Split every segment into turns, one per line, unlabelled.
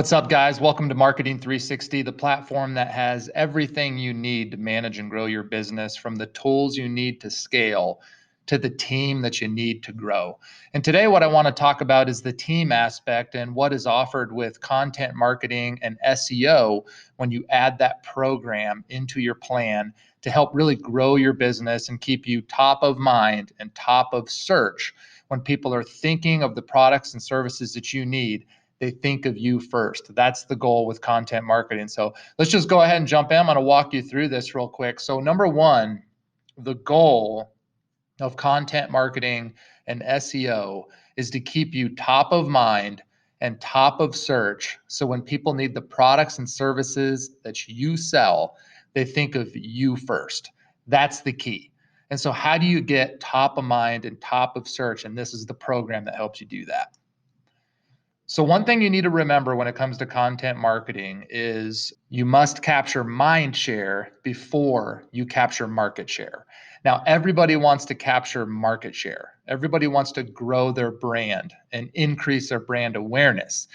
What's up, guys? Welcome to Marketing 360, the platform that has everything you need to manage and grow your business, from the tools you need to scale to the team that you need to grow. And today, what I want to talk about is the team aspect and what is offered with content marketing and SEO when you add that program into your plan to help really grow your business and keep you top of mind and top of search when people are thinking of the products and services that you need. They think of you first. That's the goal with content marketing. So let's just go ahead and jump in. I'm going to walk you through this real quick. So number one, the goal of content marketing and SEO is to keep you top of mind and top of search. So when people need the products and services that you sell, they think of you first. That's the key. And so how do you get top of mind and top of search? And this is the program that helps you do that. So one thing you need to remember when it comes to content marketing is you must capture mind share before you capture market share. Now, everybody wants to capture market share. Everybody wants to grow their brand and increase their brand awareness.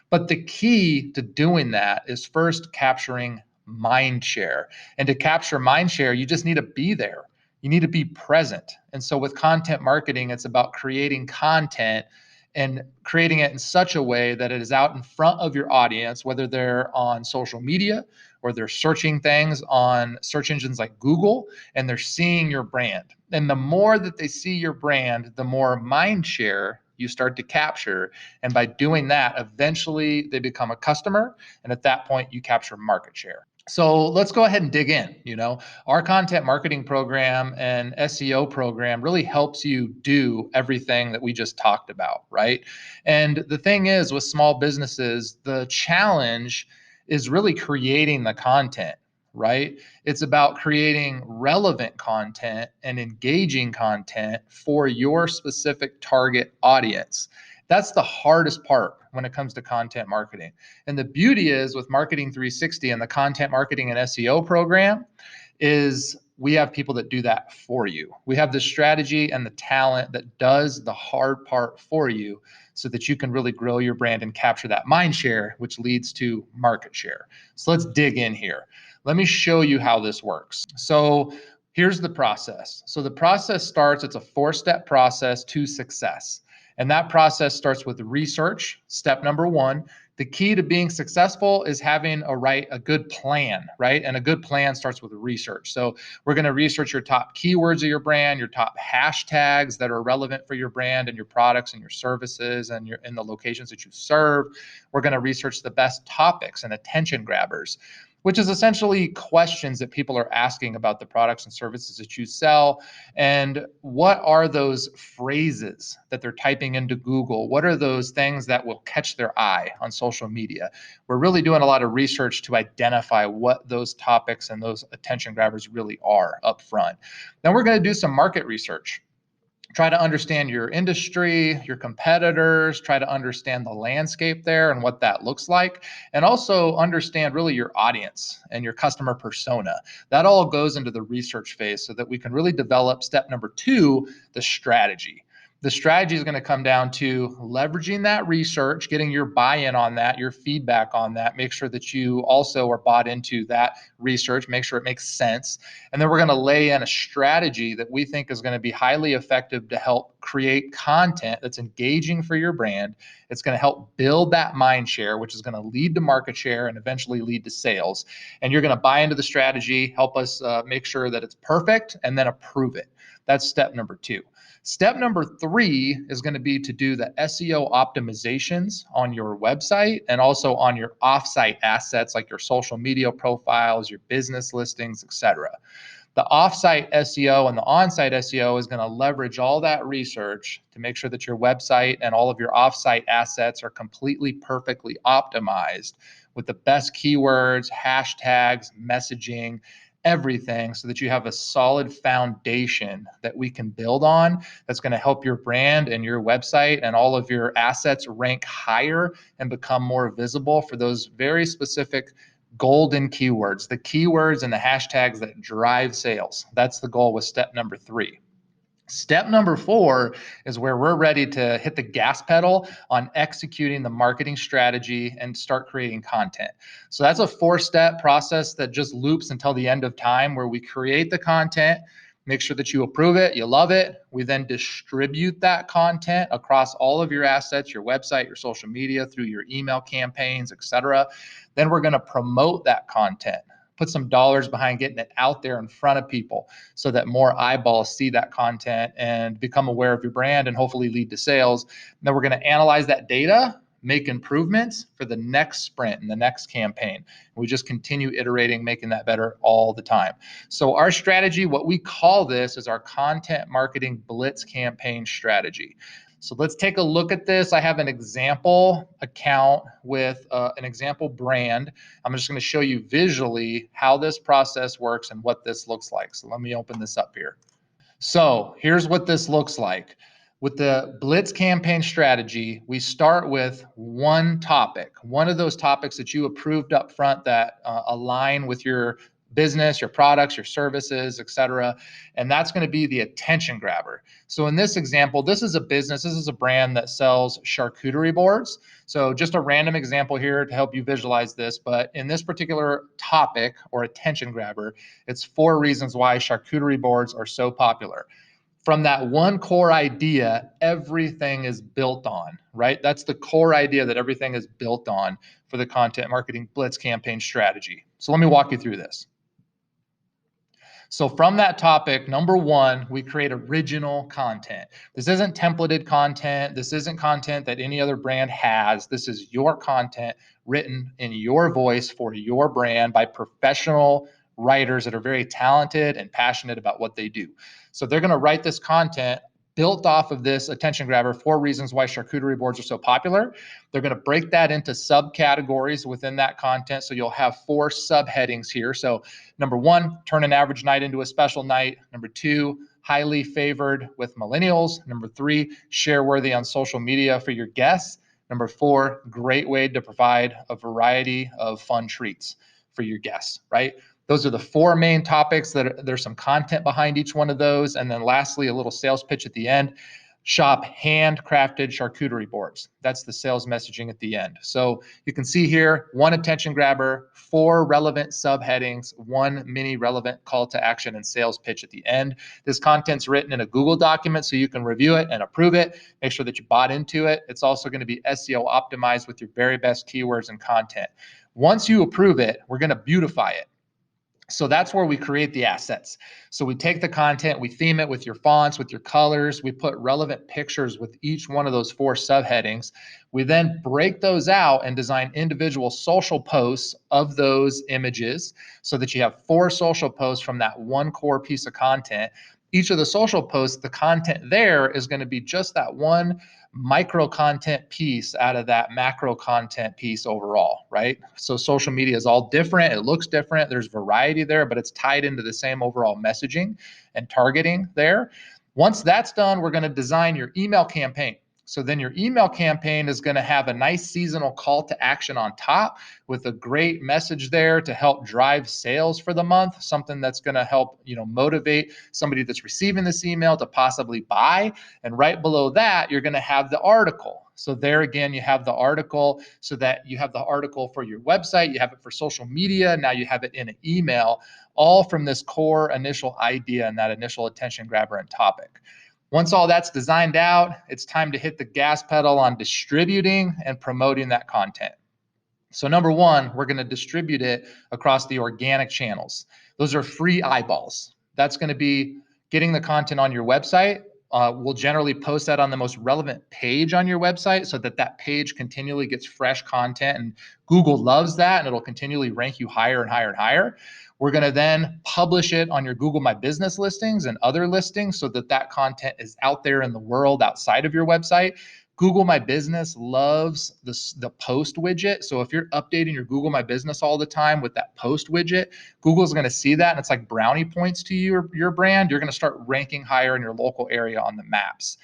But the key to doing that is first capturing mind share. And to capture mind share, you just need to be there. You need to be present. And so with content marketing, it's about creating content and creating it in such a way that it is out in front of your audience, whether they're on social media or they're searching things on search engines like Google, and they're seeing your brand. And the more that they see your brand, the more mind share you start to capture. And by doing that, eventually they become a customer. And at that point, you capture market share. So let's go ahead and dig in. Our content marketing program and SEO program really helps you do everything that we just talked about, right? And the thing is, with small businesses, the challenge is really creating the content, right? It's about creating relevant content and engaging content for your specific target audience. That's the hardest part when it comes to content marketing. And the beauty is with Marketing 360 and the content marketing and SEO program is we have people that do that for you. We have the strategy and the talent that does the hard part for you so that you can really grow your brand and capture that mind share, which leads to market share. So let's dig in here. Let me show you how this works. So here's the process. So the process starts, it's a 4-step process to success. And that process starts with research, step number one. The key to being successful is having a good plan, right? And a good plan starts with research. So we're going to research your top keywords of your brand, your top hashtags that are relevant for your brand and your products and your services and in the locations that you serve. We're going to research the best topics and attention grabbers, which is essentially questions that people are asking about the products and services that you sell. And what are those phrases that they're typing into Google? What are those things that will catch their eye on social media? We're really doing a lot of research to identify what those topics and those attention grabbers really are up front. Then we're going to do some market research. Try to understand your industry, your competitors, try to understand the landscape there and what that looks like, and also understand really your audience and your customer persona. That all goes into the research phase so that we can really develop step number two, the strategy. The strategy is going to come down to leveraging that research, getting your buy-in on that, your feedback on that. Make sure that you also are bought into that research, make sure it makes sense. And then we're going to lay in a strategy that we think is going to be highly effective to help create content that's engaging for your brand. It's going to help build that mind share, which is going to lead to market share and eventually lead to sales. And you're going to buy into the strategy, help us make sure that it's perfect, and then approve it. That's step number two. Step number three is going to be to do the SEO optimizations on your website and also on your offsite assets like your social media profiles, your business listings, etc. The offsite SEO and the onsite SEO is going to leverage all that research to make sure that your website and all of your offsite assets are completely perfectly optimized with the best keywords, hashtags, messaging, everything, so that you have a solid foundation that we can build on that's going to help your brand and your website and all of your assets rank higher and become more visible for those very specific golden keywords, the keywords and the hashtags that drive sales. That's the goal with step number three. Step number 4 is where we're ready to hit the gas pedal on executing the marketing strategy and start creating content. So that's a 4-step process that just loops until the end of time, where we create the content, make sure that you approve it, you love it. We then distribute that content across all of your assets, your website, your social media, through your email campaigns, etc. Then we're going to promote that content, put some dollars behind getting it out there in front of people so that more eyeballs see that content and become aware of your brand and hopefully lead to sales. And then we're going to analyze that data, make improvements for the next sprint and the next campaign. We just continue iterating, making that better all the time. So our strategy, what we call this, is our content marketing blitz campaign strategy. So let's take a look at this. I have an example account with an example brand. I'm just going to show you visually how this process works and what this looks like. So let me open this up here. So here's what this looks like. With the Blitz campaign strategy, we start with one topic, one of those topics that you approved up front that align with your business, your products, your services, etc. And that's going to be the attention grabber. So in this example, this is a business, this is a brand that sells charcuterie boards. So just a random example here to help you visualize this, but in this particular topic or attention grabber, it's 4 reasons why charcuterie boards are so popular. From that one core idea, everything is built on, right? That's the core idea that everything is built on for the content marketing blitz campaign strategy. So let me walk you through this. So from that topic, number 1, we create original content. This isn't templated content. This isn't content that any other brand has. This is your content written in your voice for your brand by professional writers that are very talented and passionate about what they do. So they're going to write this content built off of this attention grabber, 4 reasons why charcuterie boards are so popular. They're going to break that into subcategories within that content. So you'll have 4 subheadings here. So number 1, turn an average night into a special night. Number 2, highly favored with millennials. Number 3, share worthy on social media for your guests. Number 4, great way to provide a variety of fun treats for your guests, right? Those are the 4 main topics that there's some content behind each one of those. And then lastly, a little sales pitch at the end. Shop handcrafted charcuterie boards. That's the sales messaging at the end. So you can see here, 1 attention grabber, 4 relevant subheadings, 1 mini relevant call to action and sales pitch at the end. This content's written in a Google document so you can review it and approve it. Make sure that you bought into it. It's also going to be SEO optimized with your very best keywords and content. Once you approve it, we're going to beautify it. So that's where we create the assets. So we take the content, we theme it with your fonts, with your colors, we put relevant pictures with each one of those 4 subheadings. We then break those out and design individual social posts of those images so that you have 4 social posts from that one core piece of content. Each of the social posts, the content there is going to be just that one micro content piece out of that macro content piece overall, right? So social media is all different. It looks different. There's variety there, but it's tied into the same overall messaging and targeting there. Once that's done, we're going to design your email campaign. So then your email campaign is going to have a nice seasonal call to action on top with a great message there to help drive sales for the month, something that's going to help, motivate somebody that's receiving this email to possibly buy. And right below that, you're going to have the article. So there again, you have the article so that you have the article for your website, you have it for social media, now you have it in an email, all from this core initial idea and that initial attention grabber and topic. Once all that's designed out, it's time to hit the gas pedal on distributing and promoting that content. So number 1, we're going to distribute it across the organic channels. Those are free eyeballs. That's going to be getting the content on your website. We'll generally post that on the most relevant page on your website so that that page continually gets fresh content, and Google loves that, and it'll continually rank you higher and higher and higher. We're going to then publish it on your Google My Business listings and other listings so that that content is out there in the world outside of your website. Google My Business loves the post widget. So if you're updating your Google My Business all the time with that post widget, Google's going to see that, and it's like brownie points to your brand. You're going to start ranking higher in your local area on the maps.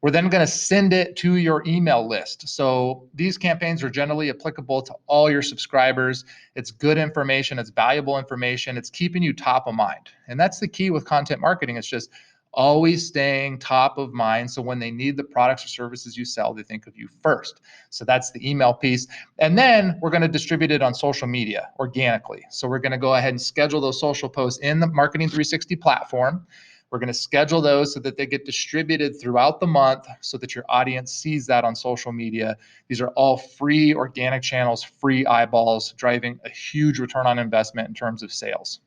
We're then going to send it to your email list. So these campaigns are generally applicable to all your subscribers. It's good information. It's valuable information. It's keeping you top of mind. And that's the key with content marketing. It's just always staying top of mind. So when they need the products or services you sell, they think of you first. So that's the email piece. And then we're going to distribute it on social media organically. So we're going to go ahead and schedule those social posts in the Marketing 360 platform. We're going to schedule those so that they get distributed throughout the month so that your audience sees that on social media. These are all free organic channels, free eyeballs, driving a huge return on investment in terms of sales.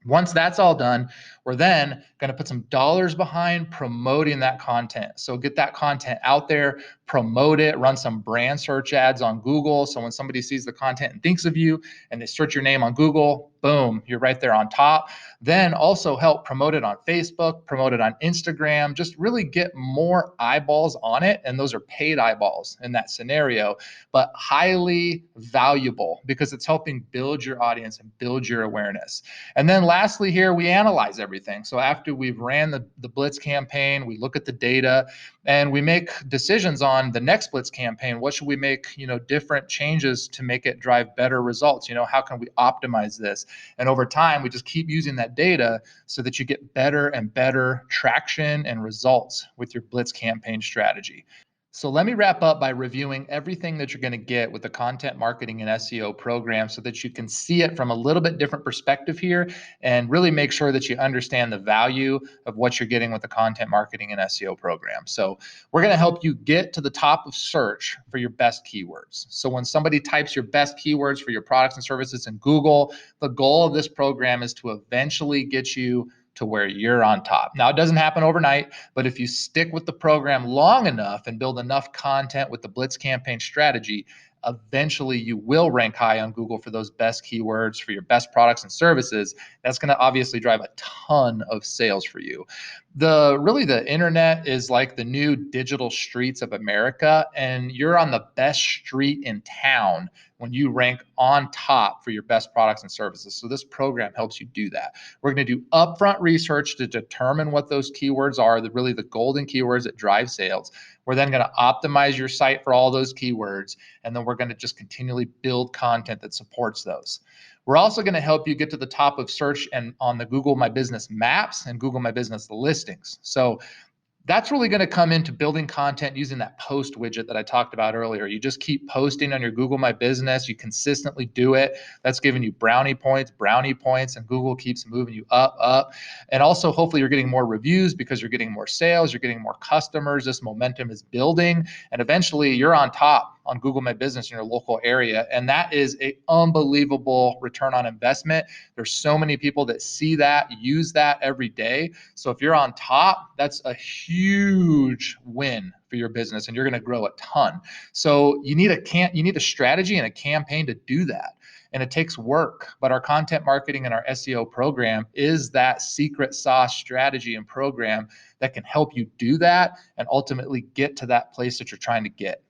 Once that's all done, we're then going to put some dollars behind promoting that content. So get that content out there, promote it, run some brand search ads on Google. So when somebody sees the content and thinks of you and they search your name on Google, boom, you're right there on top. Then also help promote it on Facebook, promote it on Instagram, just really get more eyeballs on it. And those are paid eyeballs in that scenario, but highly valuable because it's helping build your audience and build your awareness. And then lastly here, we analyze everything. So after we've ran the Blitz campaign, we look at the data and we make decisions on the next Blitz campaign. What should we make, different changes to make it drive better results? How can we optimize this? And over time, we just keep using that data so that you get better and better traction and results with your Blitz campaign strategy. So let me wrap up by reviewing everything that you're going to get with the Content Marketing and SEO program so that you can see it from a little bit different perspective here and really make sure that you understand the value of what you're getting with the Content Marketing and SEO program. So we're going to help you get to the top of search for your best keywords. So when somebody types your best keywords for your products and services in Google, the goal of this program is to eventually get you to where you're on top. Now, it doesn't happen overnight, but if you stick with the program long enough and build enough content with the Blitz campaign strategy, eventually you will rank high on Google for those best keywords for your best products and services. That's going to obviously drive a ton of sales for you. The internet is like the new digital streets of America, and you're on the best street in town when you rank on top for your best products and services. So this program helps you do that. We're going to do upfront research to determine what those keywords are, really the golden keywords that drive sales. We're then going to optimize your site for all those keywords, and then we're going to just continually build content that supports those. We're also going to help you get to the top of search and on the Google My Business maps and Google My Business listings. So that's really going to come into building content using that post widget that I talked about earlier. You just keep posting on your Google My Business. You consistently do it. That's giving you brownie points, and Google keeps moving you up. And also, hopefully, you're getting more reviews because you're getting more sales, you're getting more customers. This momentum is building, and eventually, you're on top on Google My Business in your local area. And that is an unbelievable return on investment. There's so many people that see that, use that every day. So if you're on top, that's a huge win for your business and you're going to grow a ton. So you need a strategy and a campaign to do that. And it takes work, but our content marketing and our SEO program is that secret sauce strategy and program that can help you do that and ultimately get to that place that you're trying to get.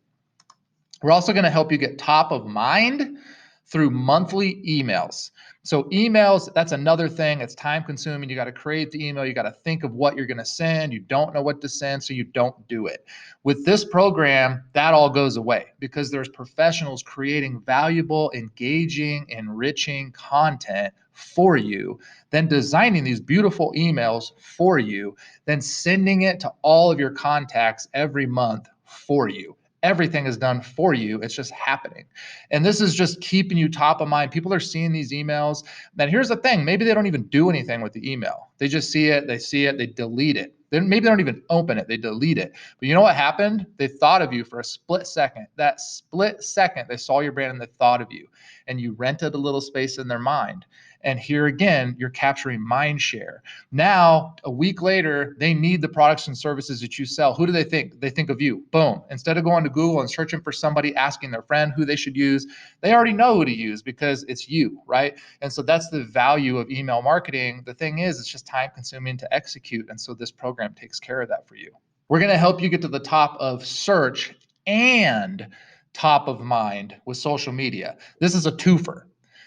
We're also going to help you get top of mind through monthly emails. So emails, that's another thing. It's time consuming. You got to create the email. You got to think of what you're going to send. You don't know what to send, so you don't do it. With this program, that all goes away because there's professionals creating valuable, engaging, enriching content for you, then designing these beautiful emails for you, then sending it to all of your contacts every month for you. Everything is done for you. It's just happening. And this is just keeping you top of mind. People are seeing these emails. Then here's the thing. Maybe they don't even do anything with the email. They just see it, they delete it. Then maybe they don't even open it, they delete it. But you know what happened? They thought of you for a split second. That split second, they saw your brand and they thought of you. And you rented a little space in their mind. And here again, you're capturing mind share. Now, a week later, they need the products and services that you sell. Who do they think? They think of you. Boom. Instead of going to Google and searching for somebody, asking their friend who they should use, they already know who to use because it's you, right? And so that's the value of email marketing. The thing is, it's just time consuming to execute. And so this program takes care of that for you. We're going to help you get to the top of search and top of mind with social media. This is a twofer.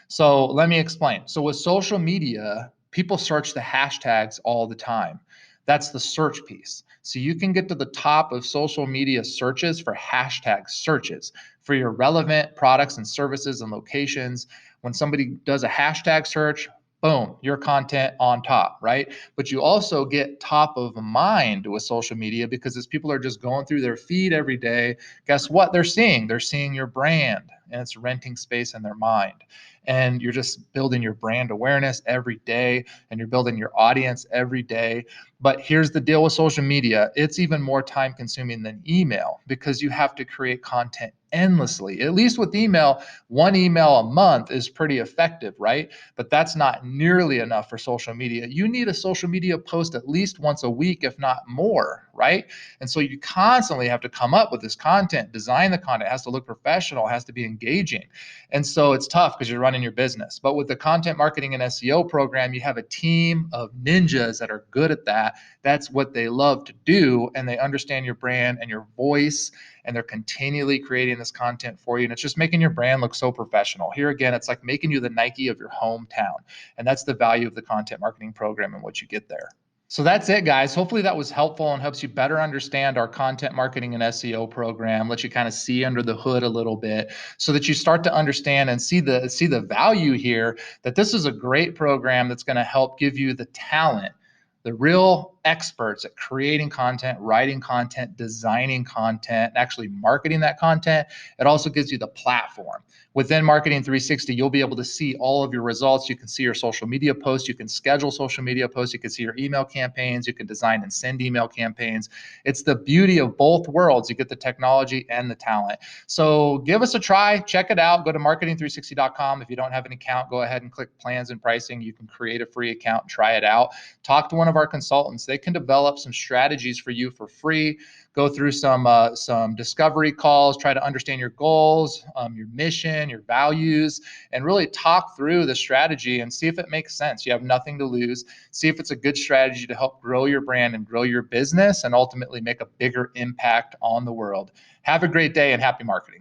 So let me explain. So with social media, people search the hashtags all the time. That's the search piece. So you can get to the top of social media searches for hashtag searches for your relevant products and services and locations. When somebody does a hashtag search, boom, your content on top, right? But you also get top of mind with social media because as people are just going through their feed every day, guess what they're seeing? They're seeing your brand and it's renting space in their mind. And you're just building your brand awareness every day and you're building your audience every day. But here's the deal with social media, it's even more time consuming than email because you have to create content endlessly. At least with email, one email a month is pretty effective, right? But that's not nearly enough for social media. You need a social media post at least once a week, if not more, right? And so you constantly have to come up with this content, design the content, it has to look professional, it has to be engaging. And so it's tough because you're running your business. But with the content marketing and SEO program, you have a team of ninjas that are good at that. That's what they love to do. And they understand your brand and your voice. And they're continually creating this content for you. And it's just making your brand look so professional. Here again, it's like making you the Nike of your hometown. And that's the value of the content marketing program and what you get there. So that's it, guys. Hopefully that was helpful and helps you better understand our content marketing and SEO program, let you kind of see under the hood a little bit so that you start to understand and see the value here, that this is a great program that's going to help give you the talent, the real experts at creating content, writing content, designing content, and actually marketing that content. It also gives you the platform. Within Marketing 360, you'll be able to see all of your results. You can see your social media posts. You can schedule social media posts. You can see your email campaigns. You can design and send email campaigns. It's the beauty of both worlds. You get the technology and the talent. So give us a try. Check it out. Go to marketing360.com. If you don't have an account, go ahead and click plans and pricing. You can create a free account and try it out. Talk to one of our consultants. They can develop some strategies for you for free. Go through some discovery calls, try to understand your goals, your mission, your values, and really talk through the strategy and see if it makes sense. You have nothing to lose. See if it's a good strategy to help grow your brand and grow your business and ultimately make a bigger impact on the world. Have a great day and happy marketing.